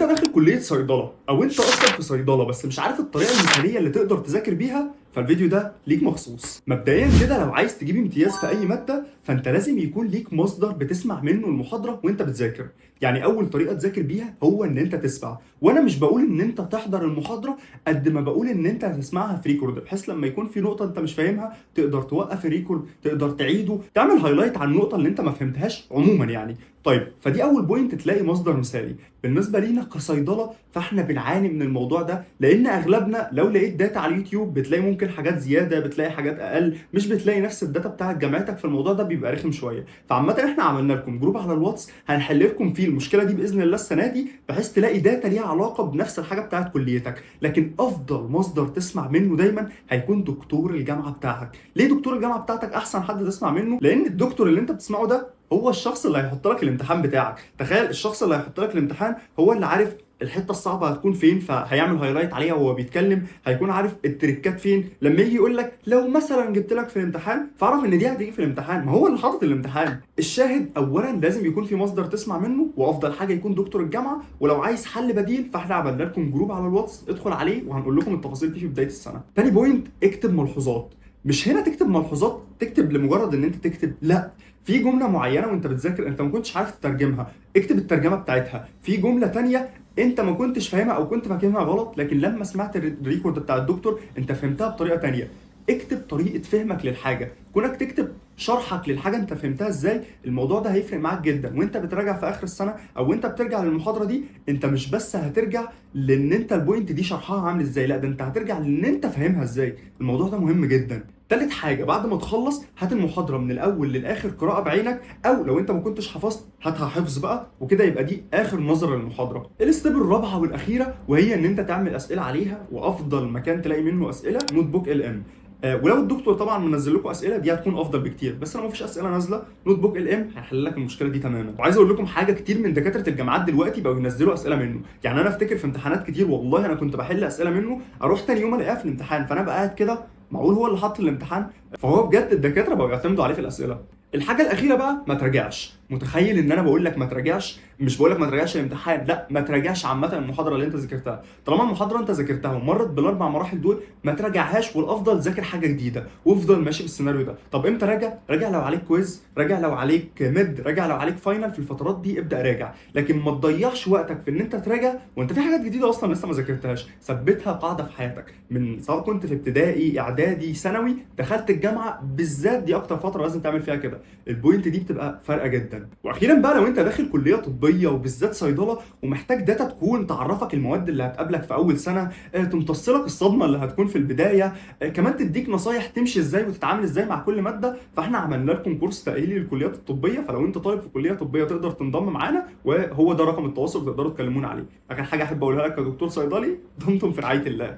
انت داخل كليه صيدله او انت اصلا في صيدله بس مش عارف الطريقه المثاليه اللي تقدر تذاكر بيها، فالفيديو ده ليك مخصوص. مبدئيا كده لو عايز تجيب امتياز في اي ماده فانت لازم يكون ليك مصدر بتسمع منه المحاضره وانت بتذاكر. يعني اول طريقه تذاكر بيها هو ان انت تسمع، وانا مش بقول ان انت تحضر المحاضره قد ما بقول ان انت هتسمعها في ريكورد، بحيث لما يكون في نقطه انت مش فاهمها تقدر توقف الريكورد، تقدر تعيده، تعمل هايلايت على النقطه اللي انت ما فهمتهاش عموما يعني. طيب فدي اول بوينت، تلاقي مصدر مثالي. بالنسبه لينا كصيدله فاحنا بنعاني من الموضوع ده، لان اغلبنا لو لقيت داتا على اليوتيوب بتلاقي ممكن حاجات زياده، بتلاقي حاجات اقل، مش بتلاقي نفس الداتا بتاعت جامعتك، فالموضوع ده بيبقى رخم شويه. فعامه احنا عملنا لكم جروب على الواتس هنحل لكم فيه المشكله دي باذن الله السنه دي، بحيث تلاقي داتا ليها علاقه بنفس الحاجه بتاعت كليتك. لكن افضل مصدر تسمع منه دايما هيكون دكتور الجامعه بتاعك. ليه دكتور الجامعه بتاعتك احسن حد تسمع منه؟ لان الدكتور اللي انت بتسمعه ده هو الشخص اللي هيحط لك الامتحان بتاعك. تخيل الشخص اللي هيحط لك الامتحان هو اللي عارف الحته الصعبه هتكون فين، فهيعمل هايلايت عليها وهو بيتكلم، هيكون عارف التريكات فين. لما يجي يقول لك لو مثلا جبت لك في الامتحان فاعرف ان دي هتيجي في الامتحان، ما هو اللي حاطط الامتحان. الشاهد اولا لازم يكون في مصدر تسمع منه، وافضل حاجه يكون دكتور الجامعه. ولو عايز حل بديل فاحنا عملنا لكم جروب على الواتس، ادخل عليه وهنقول لكم التفاصيل دي في بدايه السنه. تاني بوينت، اكتب ملحوظات. مش هنا تكتب ملحوظات تكتب لمجرد ان انت تكتب، لا، في جمله معينه وانت بتذاكر انت ما كنتش عارف تترجمها، اكتب الترجمه بتاعتها. في جمله تانية انت ما كنتش فاهمها او كنت فاهمها غلط، لكن لما سمعت الريكورد بتاع الدكتور انت فهمتها بطريقه تانية. اكتب طريقه فهمك للحاجه، كونك تكتب شرحك للحاجه انت فهمتها ازاي، الموضوع ده هيفرق معاك جدا. وانت بتراجع في اخر السنه او انت بترجع للمحاضره دي، انت مش بس هترجع لان انت البوينت دي شرحها عامل ازاي، لا ده انت هترجع لان انت فاهمها ازاي. الموضوع ده مهم جدا. تالت حاجه، بعد ما تخلص هات المحاضره من الاول للاخر قراءه بعينك، او لو انت ما كنتش حفظت هاتها حفظ بقى، وكده يبقى دي اخر نظره للمحاضره. الستيب الرابعه والاخيره وهي ان انت تعمل اسئله عليها، وافضل مكان تلاقي منه اسئله نوت بوك LM. ولو الدكتور طبعا منزل لكم اسئله دي هتكون افضل بكتير، بس لو مفيش اسئله نازله نوت بوك LM هيحل لك المشكله دي تماما. وعايز اقول لكم حاجه، كتير من دكاتره الجامعات دلوقتي بقوا ينزلوا اسئله منه. يعني انا افتكر في امتحانات كتير والله انا كنت بحل اسئله منه، اروح تاني يوم الاقيها في الامتحان، فانا بقى قاعد كده معقول هو اللي حط الامتحان؟ فهو بجد الدكاتره بقوا يعتمدوا عليه في الاسئله. الحاجه الاخيره بقى، ما تراجعش. متخيل ان انا بقول لك ما تراجعش؟ مش بقول لك ما تراجعش الامتحان، لا، ما تراجعش عامه المحاضره اللي انت ذاكرتها. طالما المحاضره انت ذاكرتها ومرت بالاربع مراحل دول، ما تراجعهاش، والافضل ذاكر حاجه جديده وافضل ماشي بالسيناريو ده. طب امتى راجع؟ راجع لو عليك كويز، راجع لو عليك ميد، راجع لو عليك فاينل، في الفترات دي ابدا راجع. لكن ما تضيعش وقتك في ان انت تراجع وانت في حاجات جديده اصلا لسه ما ذاكرتهاش. ثبتها قاعده في حياتك، من سواء كنت في ابتدائي، اعدادي، ثانوي، دخلت الجامعه بالذات، دي اكتر فتره لازم تعمل فيها كده. البوينت دي بتبقى فارقه جدا. واخيرا بقى، لو انت داخل كليه طبيه وبالذات صيدله ومحتاج داتا تكون تعرفك المواد اللي هتقابلك في اول سنه، تمتص لك الصدمه اللي هتكون في البدايه، كمان تديك نصايح تمشي ازاي وتتعامل ازاي مع كل ماده، فاحنا عملنا لكم كورس تاهيلي للكليات الطبيه. فلو انت طالب في كليه طبيه تقدر تنضم معانا، وهو ده رقم التواصل تقدروا تكلمونا عليه. اخر حاجه احب اقولها لك كدكتور صيدلي، دمتم في رعايه الله.